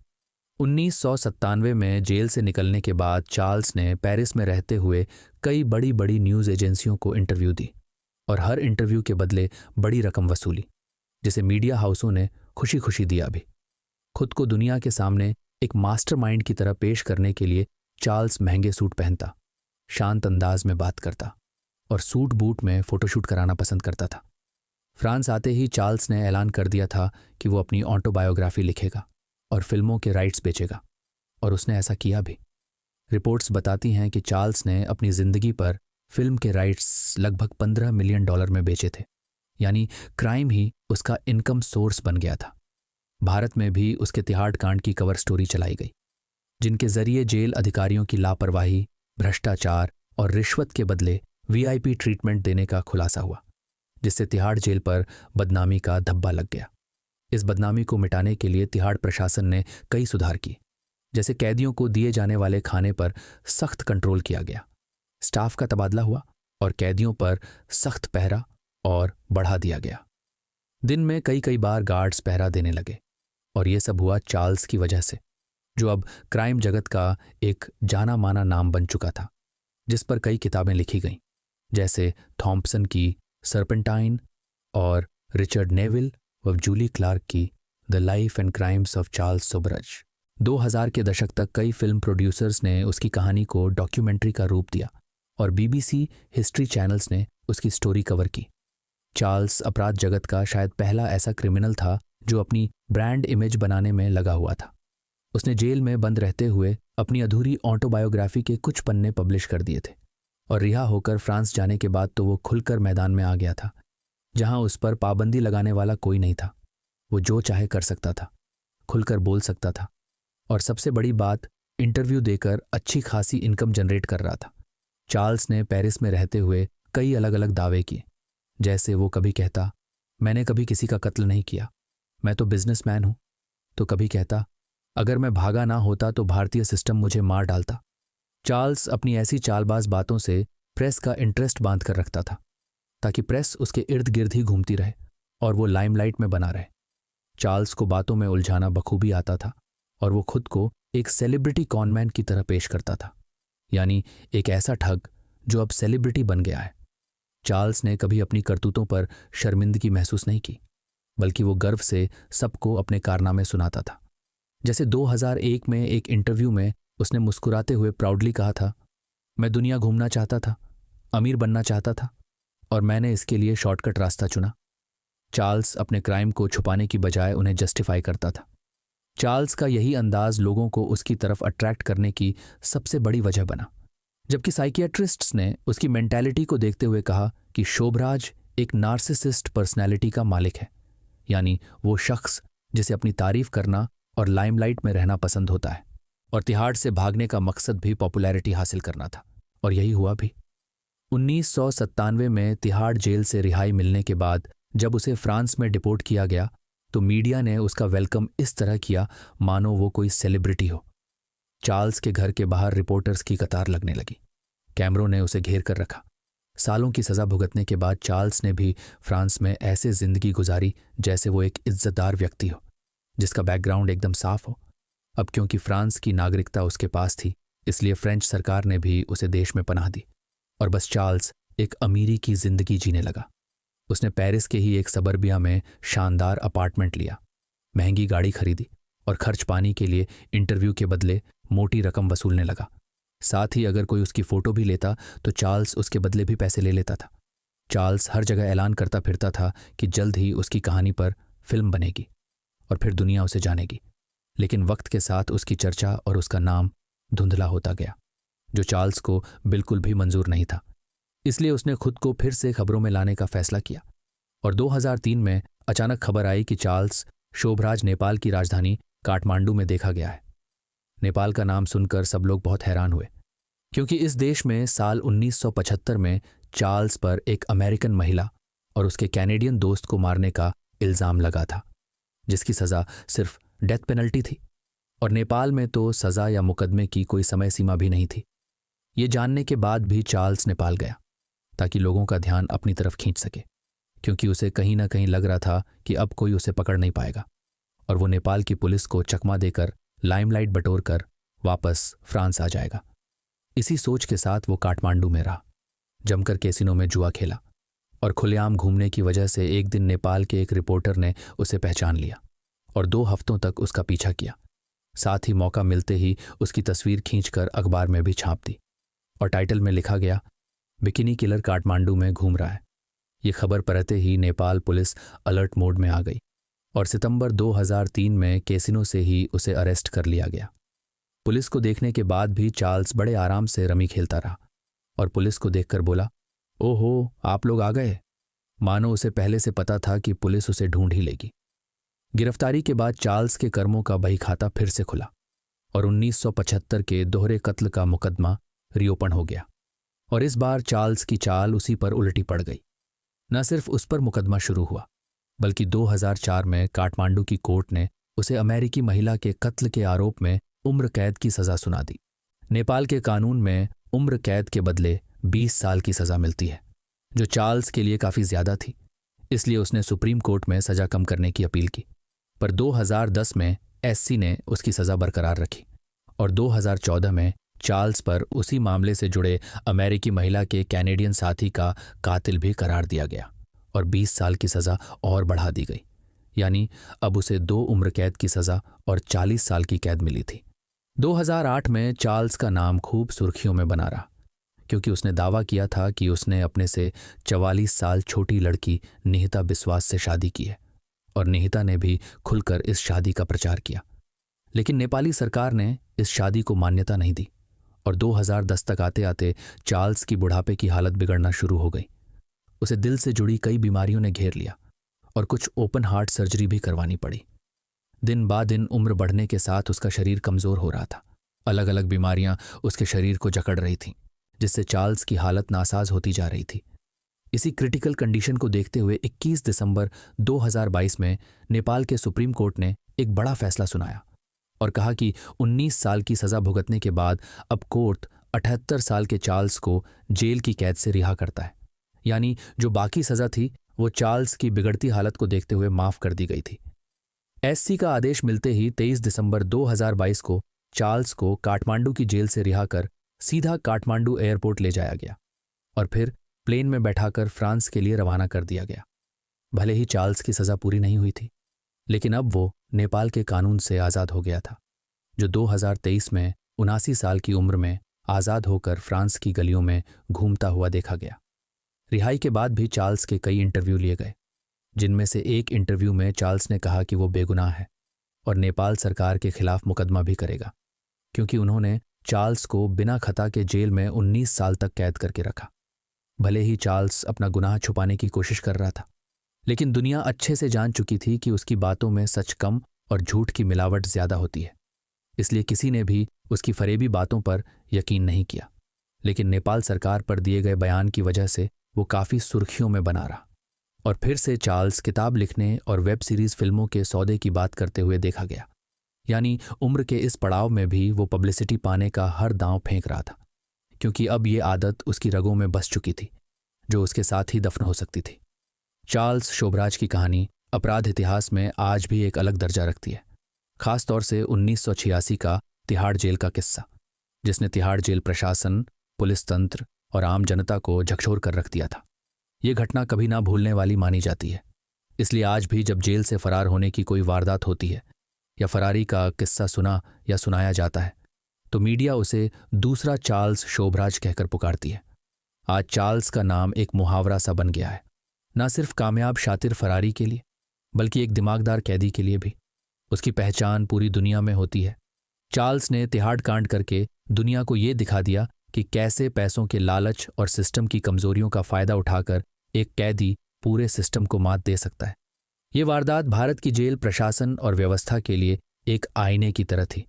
1997 में जेल से निकलने के बाद चार्ल्स ने पेरिस में रहते हुए कई बड़ी बड़ी न्यूज़ एजेंसियों को इंटरव्यू दी, और हर इंटरव्यू के बदले बड़ी रकम वसूली, जिसे मीडिया हाउसों ने खुशी खुशी दिया भी। खुद को दुनिया के सामने एक मास्टरमाइंड की तरह पेश करने के लिए चार्ल्स महंगे सूट पहनता, शांत अंदाज में बात करता और सूट बूट में फोटोशूट कराना पसंद करता था। फ्रांस आते ही चार्ल्स ने ऐलान कर दिया था कि वो अपनी ऑटोबायोग्राफी लिखेगा और फिल्मों के राइट्स बेचेगा, और उसने ऐसा किया भी। रिपोर्ट्स बताती हैं कि चार्ल्स ने अपनी जिंदगी पर फिल्म के राइट्स लगभग $15 मिलियन में बेचे थे, यानी क्राइम ही उसका इनकम सोर्स बन गया था। भारत में भी उसके तिहाड़ कांड की कवर स्टोरी चलाई गई, जिनके जरिए जेल अधिकारियों की लापरवाही, भ्रष्टाचार और रिश्वत के बदले वीआईपी ट्रीटमेंट देने का खुलासा हुआ, जिससे तिहाड़ जेल पर बदनामी का धब्बा लग गया। इस बदनामी को मिटाने के लिए तिहाड़ प्रशासन ने कई सुधार किए, जैसे कैदियों को दिए जाने वाले खाने पर सख्त कंट्रोल किया गया, स्टाफ का तबादला हुआ और कैदियों पर सख्त पहरा और बढ़ा दिया गया। दिन में कई कई बार गार्ड्स पहरा देने लगे, और यह सब हुआ चार्ल्स की वजह से, जो अब क्राइम जगत का एक जाना माना नाम बन चुका था, जिस पर कई किताबें लिखी गईं, जैसे थॉम्पसन की सर्पेंटाइन और रिचर्ड नेविल व जूली क्लार्क की the life and crimes of Charles Sobhraj. 2000 के दशक तक कई फिल्म प्रोड्यूसर्स ने उसकी कहानी को डॉक्यूमेंट्री का रूप दिया, और बीबीसी हिस्ट्री चैनल्स ने उसकी स्टोरी कवर की। चार्ल्स अपराध जगत का शायद पहला ऐसा क्रिमिनल था जो अपनी ब्रांड इमेज बनाने में लगा हुआ था। उसने जेल में बंद रहते हुए अपनी अधूरी ऑटोबायोग्राफी के कुछ पन्ने पब्लिश कर दिए थे, और रिहा होकर फ्रांस जाने के बाद तो वो खुलकर मैदान में आ गया था, जहां उस पर पाबंदी लगाने वाला कोई नहीं था। वो जो चाहे कर सकता था, खुलकर बोल सकता था, और सबसे बड़ी बात, इंटरव्यू देकर अच्छी खासी इनकम जनरेट कर रहा था। चार्ल्स ने पेरिस में रहते हुए कई अलग अलग दावे किए, जैसे वो कभी कहता, मैंने कभी किसी का कत्ल नहीं किया, मैं तो बिजनेसमैन हूं। तो कभी कहता, अगर मैं भागा ना होता तो भारतीय सिस्टम मुझे मार डालता। चार्ल्स अपनी ऐसी चालबाज बातों से प्रेस का इंटरेस्ट बांध कर रखता था, ताकि प्रेस उसके इर्द गिर्द ही घूमती रहे और वो लाइमलाइट में बना रहे। चार्ल्स को बातों में उलझाना बखूबी आता था, और वो खुद को एक सेलिब्रिटी कॉनमैन की तरह पेश करता था, यानी एक ऐसा ठग जो अब सेलिब्रिटी बन गया है। चार्ल्स ने कभी अपनी करतूतों पर शर्मिंदगी महसूस नहीं की, बल्कि वो गर्व से सबको अपने कारनामे सुनाता था। जैसे 2001 में एक इंटरव्यू में उसने मुस्कुराते हुए प्राउडली कहा था, मैं दुनिया घूमना चाहता था, अमीर बनना चाहता था, और मैंने इसके लिए शॉर्टकट रास्ता चुना। चार्ल्स अपने क्राइम को छुपाने की बजाय उन्हें जस्टिफाई करता था। चार्ल्स का यही अंदाज लोगों को उसकी तरफ अट्रैक्ट करने की सबसे बड़ी वजह बना, जबकि साइकियाट्रिस्ट्स ने उसकी मेंटालिटी को देखते हुए कहा कि शोभराज एक नार्सिसिस्ट पर्सनैलिटी का मालिक है, यानी वो शख्स जिसे अपनी तारीफ करना और लाइमलाइट में रहना पसंद होता है, और तिहाड़ से भागने का मकसद भी पॉपुलैरिटी हासिल करना था, और यही हुआ भी। 1997 में तिहाड़ जेल से रिहाई मिलने के बाद जब उसे फ्रांस में डिपोर्ट किया गया, तो मीडिया ने उसका वेलकम इस तरह किया मानो वो कोई सेलिब्रिटी हो। चार्ल्स के घर के बाहर रिपोर्टर्स की कतार लगने लगी, कैमरों ने उसे घेर कर रखा। सालों की सजा भुगतने के बाद चार्ल्स ने भी फ्रांस में ऐसे जिंदगी गुजारी जैसे वो एक इज्जतदार व्यक्ति हो, जिसका बैकग्राउंड एकदम साफ हो। अब क्योंकि फ्रांस की नागरिकता उसके पास थी, इसलिए फ्रेंच सरकार ने भी उसे देश में पनाह दी, और बस चार्ल्स एक अमीरी की जिंदगी जीने लगा। उसने पेरिस के ही एक सबर्बिया में शानदार अपार्टमेंट लिया, महंगी गाड़ी खरीदी और खर्च पानी के लिए इंटरव्यू के बदले मोटी रकम वसूलने लगा। साथ ही अगर कोई उसकी फ़ोटो भी लेता तो चार्ल्स उसके बदले भी पैसे ले लेता था। चार्ल्स हर जगह ऐलान करता फिरता था कि जल्द ही उसकी कहानी पर फिल्म बनेगी और फिर दुनिया उसे जानेगी। लेकिन वक्त के साथ उसकी चर्चा और उसका नाम धुंधला होता गया, जो चार्ल्स को बिल्कुल भी मंजूर नहीं था। इसलिए उसने खुद को फिर से खबरों में लाने का फैसला किया और 2003 में अचानक खबर आई कि चार्ल्स शोभराज नेपाल की राजधानी काठमांडू में देखा गया है। नेपाल का नाम सुनकर सब लोग बहुत हैरान हुए, क्योंकि इस देश में साल 1975 में चार्ल्स पर एक अमेरिकन महिला और उसके कैनेडियन दोस्त को मारने का इल्ज़ाम लगा था, जिसकी सज़ा सिर्फ डेथ पेनल्टी थी और नेपाल में तो सज़ा या मुकदमे की कोई समय सीमा भी नहीं थी। ये जानने के बाद भी चार्ल्स नेपाल गया ताकि लोगों का ध्यान अपनी तरफ खींच सके, क्योंकि उसे कहीं ना कहीं लग रहा था कि अब कोई उसे पकड़ नहीं पाएगा और वो नेपाल की पुलिस को चकमा देकर लाइमलाइट बटोर कर वापस फ्रांस आ जाएगा। इसी सोच के साथ वो काठमांडू में रहा, जमकर कैसीनो में जुआ खेला और खुलेआम घूमने की वजह से एक दिन नेपाल के एक रिपोर्टर ने उसे पहचान लिया और 2 हफ्तों तक उसका पीछा किया। साथ ही मौका मिलते ही उसकी तस्वीर खींचकर अखबार में भी छाप दी और टाइटल में लिखा गया, बिकिनी किलर काठमांडू में घूम रहा है। ये खबर पढ़ते ही नेपाल पुलिस अलर्ट मोड में आ गई और सितंबर 2003 में कैसीनो से ही उसे अरेस्ट कर लिया गया। पुलिस को देखने के बाद भी चार्ल्स बड़े आराम से रमी खेलता रहा और पुलिस को देखकर बोला, ओहो, आप लोग आ गए। मानो उसे पहले से पता था कि पुलिस उसे ढूंढ ही लेगी। गिरफ्तारी के बाद चार्ल्स के कर्मों का बही खाता फिर से खुला और 1975 के दोहरे कत्ल का मुकदमा रिओपन हो गया और इस बार चार्ल्स की चाल उसी पर उल्टी पड़ गई। न सिर्फ उस पर मुकदमा शुरू हुआ, बल्कि 2004 में काठमांडू की कोर्ट ने उसे अमेरिकी महिला के कत्ल के आरोप में उम्र कैद की सजा सुना दी। नेपाल के कानून में उम्र कैद के बदले 20 साल की सजा मिलती है, जो चार्ल्स के लिए काफ़ी ज़्यादा थी। इसलिए उसने सुप्रीम कोर्ट में सजा कम करने की अपील की, पर 2010 में एससी ने उसकी सजा बरकरार रखी और 2014 में चार्ल्स पर उसी मामले से जुड़े अमेरिकी महिला के कैनेडियन साथी का कातिल भी करार दिया गया और 20 साल की सजा और बढ़ा दी गई। यानी अब उसे 2 उम्र कैद की सजा और 40 साल की कैद मिली थी। 2008 में चार्ल्स का नाम खूब सुर्खियों में बना रहा, क्योंकि उसने दावा किया था कि उसने अपने से 44 साल छोटी लड़की निहिता बिस्वास से शादी की है और निहिता ने भी खुलकर इस शादी का प्रचार किया। लेकिन नेपाली सरकार ने इस शादी को मान्यता नहीं दी और 2010 तक आते आते चार्ल्स की बुढ़ापे की हालत बिगड़ना शुरू हो गई। उसे दिल से जुड़ी कई बीमारियों ने घेर लिया और कुछ ओपन हार्ट सर्जरी भी करवानी पड़ी। दिन बा दिन उम्र बढ़ने के साथ उसका शरीर कमज़ोर हो रहा था। अलग अलग बीमारियां उसके शरीर को जकड़ रही थीं, जिससे चार्ल्स की हालत नासाज होती जा रही थी। इसी क्रिटिकल कंडीशन को देखते हुए 21 दिसंबर 2022 में नेपाल के सुप्रीम कोर्ट ने एक बड़ा फैसला सुनाया और कहा कि 19 साल की सज़ा भुगतने के बाद अब कोर्ट 78 साल के चार्ल्स को जेल की कैद से रिहा करता है। यानी जो बाकी सज़ा थी वो चार्ल्स की बिगड़ती हालत को देखते हुए माफ़ कर दी गई थी। एससी का आदेश मिलते ही 23 दिसंबर 2022 को चार्ल्स को काठमांडू की जेल से रिहा कर सीधा काठमांडू एयरपोर्ट ले जाया गया और फिर प्लेन में बैठाकर फ्रांस के लिए रवाना कर दिया गया। भले ही चार्ल्स की सज़ा पूरी नहीं हुई थी, लेकिन अब वो नेपाल के कानून से आज़ाद हो गया था, जो 2023 में 79 साल की उम्र में आज़ाद होकर फ्रांस की गलियों में घूमता हुआ देखा गया। रिहाई के बाद भी चार्ल्स के कई इंटरव्यू लिए गए, जिनमें से एक इंटरव्यू में चार्ल्स ने कहा कि वो बेगुनाह है और नेपाल सरकार के खिलाफ मुकदमा भी करेगा, क्योंकि उन्होंने चार्ल्स को बिना खता के जेल में 19 साल तक कैद करके रखा। भले ही चार्ल्स अपना गुनाह छुपाने की कोशिश कर रहा था, लेकिन दुनिया अच्छे से जान चुकी थी कि उसकी बातों में सच कम और झूठ की मिलावट ज़्यादा होती है। इसलिए किसी ने भी उसकी फरेबी बातों पर यकीन नहीं किया। लेकिन नेपाल सरकार पर दिए गए बयान की वजह से वो काफ़ी सुर्खियों में बना रहा और फिर से चार्ल्स किताब लिखने और वेब सीरीज़ फिल्मों के सौदे की बात करते हुए देखा गया। यानी उम्र के इस पड़ाव में भी वो पब्लिसिटी पाने का हर दांव फेंक रहा था, क्योंकि अब ये आदत उसकी रगों में बस चुकी थी, जो उसके साथ ही दफन हो सकती थी। चार्ल्स शोभराज की कहानी अपराध इतिहास में आज भी एक अलग दर्जा रखती है, खास तौर से 1986 का तिहाड़ जेल का किस्सा, जिसने तिहाड़ जेल प्रशासन, पुलिस तंत्र और आम जनता को झकझोर कर रख दिया था। ये घटना कभी ना भूलने वाली मानी जाती है। इसलिए आज भी जब जेल से फरार होने की कोई वारदात होती है या फरारी का किस्सा सुना या सुनाया जाता है तो मीडिया उसे दूसरा चार्ल्स शोभराज कहकर पुकारती है। आज चार्ल्स का नाम एक मुहावरा सा बन गया है, ना सिर्फ कामयाब शातिर फरारी के लिए बल्कि एक दिमागदार कैदी के लिए भी। उसकी पहचान पूरी दुनिया में होती है। चार्ल्स ने तिहाड़ कांड करके दुनिया को ये दिखा दिया कि कैसे पैसों के लालच और सिस्टम की कमजोरियों का फायदा उठाकर एक कैदी पूरे सिस्टम को मात दे सकता है। ये वारदात भारत की जेल प्रशासन और व्यवस्था के लिए एक आईने की तरह थी,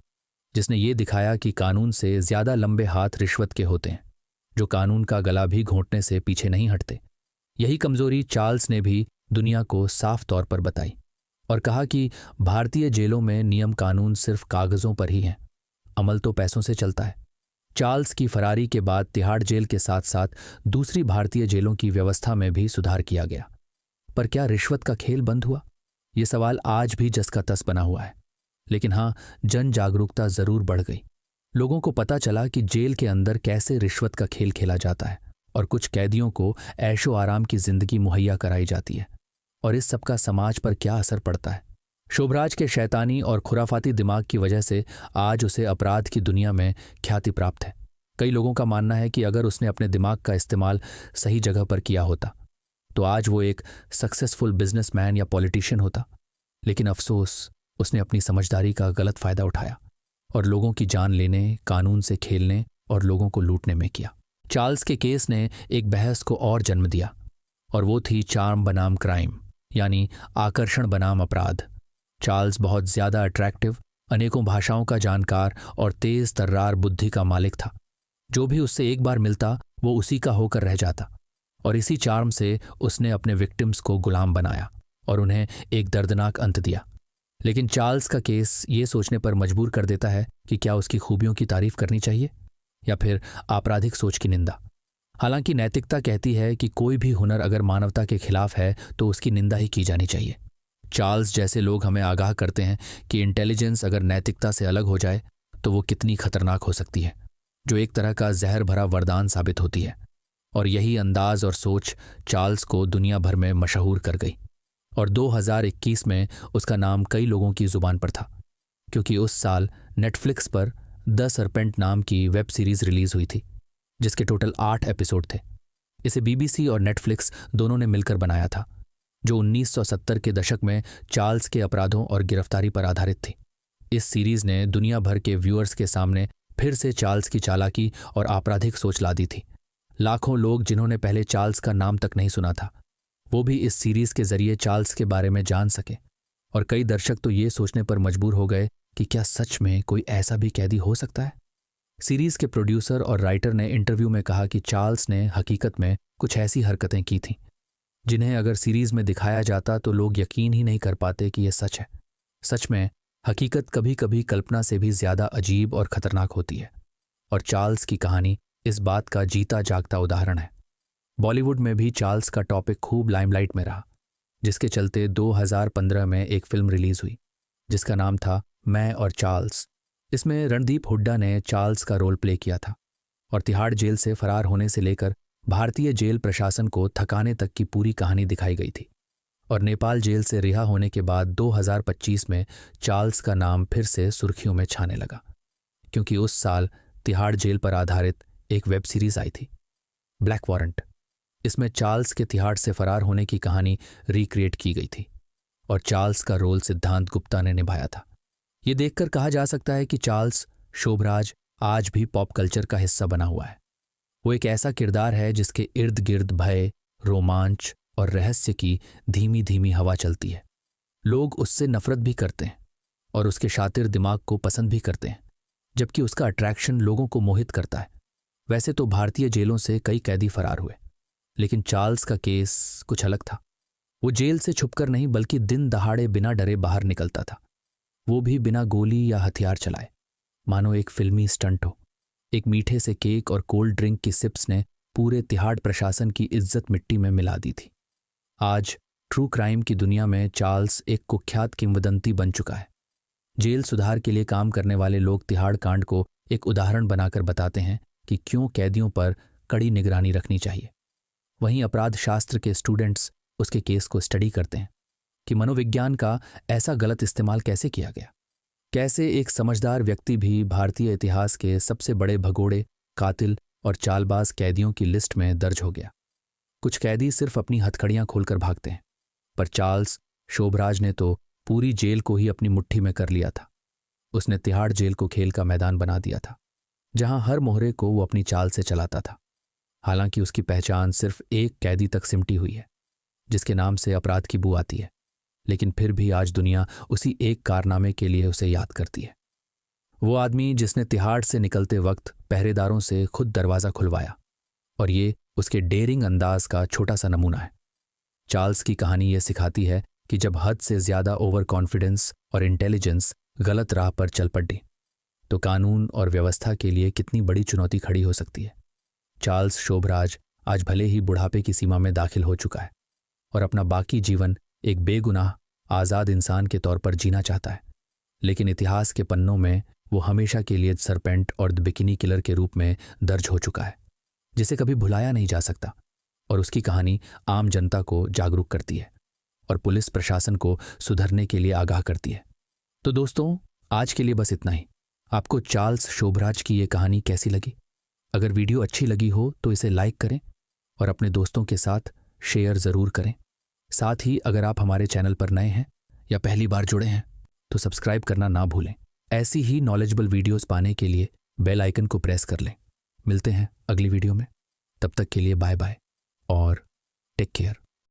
जिसने ये दिखाया कि कानून से ज्यादा लंबे हाथ रिश्वत के होते हैं, जो कानून का गला भी घोंटने से पीछे नहीं हटते। यही कमजोरी चार्ल्स ने भी दुनिया को साफ तौर पर बताई और कहा कि भारतीय जेलों में नियम कानून सिर्फ कागजों पर ही हैं, अमल तो पैसों से चलता है। चार्ल्स की फरारी के बाद तिहाड़ जेल के साथ साथ दूसरी भारतीय जेलों की व्यवस्था में भी सुधार किया गया। पर क्या रिश्वत का खेल बंद हुआ? ये सवाल आज भी जस का तस बना हुआ है। लेकिन हाँ, जन जागरूकता जरूर बढ़ गई। लोगों को पता चला कि जेल के अंदर कैसे रिश्वत का खेल खेला जाता है और कुछ कैदियों को ऐशो आराम की जिंदगी मुहैया कराई जाती है, और इस सबका समाज पर क्या असर पड़ता है। शोभराज के शैतानी और खुराफाती दिमाग की वजह से आज उसे अपराध की दुनिया में ख्याति प्राप्त है। कई लोगों का मानना है कि अगर उसने अपने दिमाग का इस्तेमाल सही जगह पर किया होता तो आज वो एक सक्सेसफुल बिजनेसमैन या पॉलिटिशियन होता। लेकिन अफसोस, उसने अपनी समझदारी का गलत फायदा उठाया और लोगों की जान लेने, कानून से खेलने और लोगों को लूटने में किया। चार्ल्स के केस ने एक बहस को और जन्म दिया, और वो थी चार्म बनाम क्राइम, यानी आकर्षण बनाम अपराध। चार्ल्स बहुत ज्यादा अट्रैक्टिव, अनेकों भाषाओं का जानकार और तेज तर्रार बुद्धि का मालिक था। जो भी उससे एक बार मिलता वो उसी का होकर रह जाता, और इसी चार्म से उसने अपने विक्टिम्स को गुलाम बनाया और उन्हें एक दर्दनाक अंत दिया। लेकिन चार्ल्स का केस ये सोचने पर मजबूर कर देता है कि क्या उसकी खूबियों की तारीफ करनी चाहिए या फिर आपराधिक सोच की निंदा। हालांकि नैतिकता कहती है कि कोई भी हुनर अगर मानवता के खिलाफ है तो उसकी निंदा ही की जानी चाहिए। चार्ल्स जैसे लोग हमें आगाह करते हैं कि इंटेलिजेंस अगर नैतिकता से अलग हो जाए तो वो कितनी खतरनाक हो सकती है, जो एक तरह का जहर भरा वरदान साबित होती है। और यही अंदाज और सोच चार्ल्स को दुनिया भर में मशहूर कर गई, और 2021 में उसका नाम कई लोगों की जुबान पर था, क्योंकि उस साल नेटफ्लिक्स पर द सरपेंट नाम की वेब सीरीज रिलीज हुई थी, जिसके टोटल 8 एपिसोड थे। इसे बीबीसी और नेटफ्लिक्स दोनों ने मिलकर बनाया था, जो 1970 के दशक में चार्ल्स के अपराधों और गिरफ्तारी पर आधारित थी। इस सीरीज ने दुनिया भर के व्यूअर्स के सामने फिर से चार्ल्स की चालाकी और आपराधिक सोच ला दी थी। लाखों लोग जिन्होंने पहले चार्ल्स का नाम तक नहीं सुना था, वो भी इस सीरीज के जरिए चार्ल्स के बारे में जान सके। और कई दर्शक तो ये सोचने पर मजबूर हो गए कि क्या सच में कोई ऐसा भी कैदी हो सकता है। सीरीज के प्रोड्यूसर और राइटर ने इंटरव्यू में कहा कि चार्ल्स ने हकीकत में कुछ ऐसी हरकतें की थीं जिन्हें अगर सीरीज में दिखाया जाता तो लोग यकीन ही नहीं कर पाते कि यह सच है। सच में हकीकत कभी कभी कल्पना से भी ज्यादा अजीब और खतरनाक होती है, और चार्ल्स की कहानी इस बात का जीता जागता उदाहरण है। बॉलीवुड में भी चार्ल्स का टॉपिक खूब लाइमलाइट में रहा, जिसके चलते 2015 में एक फिल्म रिलीज हुई जिसका नाम था मैं और चार्ल्स। इसमें रणदीप हुड्डा ने चार्ल्स का रोल प्ले किया था, और तिहाड़ जेल से फरार होने से लेकर भारतीय जेल प्रशासन को थकाने तक की पूरी कहानी दिखाई गई थी। और नेपाल जेल से रिहा होने के बाद 2025 में चार्ल्स का नाम फिर से सुर्खियों में छाने लगा, क्योंकि उस साल तिहाड़ जेल पर आधारित एक वेब सीरीज आई थी, ब्लैक वारंट। इसमें चार्ल्स के तिहाड़ से फरार होने की कहानी रिक्रिएट की गई थी, और चार्ल्स का रोल सिद्धांत गुप्ता ने निभाया था। ये देखकर कहा जा सकता है कि चार्ल्स शोभराज आज भी पॉप कल्चर का हिस्सा बना हुआ है। वो एक ऐसा किरदार है जिसके इर्द गिर्द भय, रोमांच और रहस्य की धीमी धीमी हवा चलती है। लोग उससे नफरत भी करते हैं और उसके शातिर दिमाग को पसंद भी करते हैं, जबकि उसका अट्रैक्शन लोगों को मोहित करता है। वैसे तो भारतीय जेलों से कई कैदी फरार हुए, लेकिन चार्ल्स का केस कुछ अलग था। वो जेल से छुपकर नहीं बल्कि दिन दहाड़े बिना डरे बाहर निकलता था, वो भी बिना गोली या हथियार चलाए, मानो एक फिल्मी स्टंट हो। एक मीठे से केक और कोल्ड ड्रिंक की सिप्स ने पूरे तिहाड़ प्रशासन की इज्जत मिट्टी में मिला दी थी। आज ट्रू क्राइम की दुनिया में चार्ल्स एक कुख्यात किंवदंती बन चुका है। जेल सुधार के लिए काम करने वाले लोग तिहाड़ कांड को एक उदाहरण बनाकर बताते हैं कि क्यों कैदियों पर कड़ी निगरानी रखनी चाहिए। वहीं अपराध शास्त्र के स्टूडेंट्स उसके केस को स्टडी करते हैं कि मनोविज्ञान का ऐसा गलत इस्तेमाल कैसे किया गया, कैसे एक समझदार व्यक्ति भी भारतीय इतिहास के सबसे बड़े भगोड़े, कातिल और चालबाज कैदियों की लिस्ट में दर्ज हो गया। कुछ कैदी सिर्फ अपनी हथकड़ियां खोलकर भागते हैं, पर चार्ल्स शोभराज ने तो पूरी जेल को ही अपनी मुट्ठी में कर लिया था। उसने तिहाड़ जेल को खेल का मैदान बना दिया था, जहां हर मोहरे को वो अपनी चाल से चलाता था। हालांकि उसकी पहचान सिर्फ एक कैदी तक सिमटी हुई है, जिसके नाम से अपराध की बू आती है, लेकिन फिर भी आज दुनिया उसी एक कारनामे के लिए उसे याद करती है। वो आदमी जिसने तिहाड़ से निकलते वक्त पहरेदारों से खुद दरवाज़ा खुलवाया, और ये उसके डेयरिंग अंदाज का छोटा सा नमूना है। चार्ल्स की कहानी ये सिखाती है कि जब हद से ज़्यादा ओवर कॉन्फिडेंस और इंटेलिजेंस गलत राह पर चल पड़ी, तो कानून और व्यवस्था के लिए कितनी बड़ी चुनौती खड़ी हो सकती है। चार्ल्स शोभराज आज भले ही बुढ़ापे की सीमा में दाखिल हो चुका है और अपना बाकी जीवन एक बेगुनाह आज़ाद इंसान के तौर पर जीना चाहता है, लेकिन इतिहास के पन्नों में वो हमेशा के लिए सरपेंट और द बिकिनी किलर के रूप में दर्ज हो चुका है, जिसे कभी भुलाया नहीं जा सकता। और उसकी कहानी आम जनता को जागरूक करती है और पुलिस प्रशासन को सुधरने के लिए आगाह करती है। तो दोस्तों, आज के लिए बस इतना ही। आपको चार्ल्स शोभराज की ये कहानी कैसी लगी? अगर वीडियो अच्छी लगी हो तो इसे लाइक करें और अपने दोस्तों के साथ शेयर ज़रूर करें। साथ ही अगर आप हमारे चैनल पर नए हैं या पहली बार जुड़े हैं तो सब्सक्राइब करना ना भूलें। ऐसी ही नॉलेजेबल वीडियोस पाने के लिए बेल आइकन को प्रेस कर लें। मिलते हैं अगली वीडियो में, तब तक के लिए बाय बाय और टेक केयर।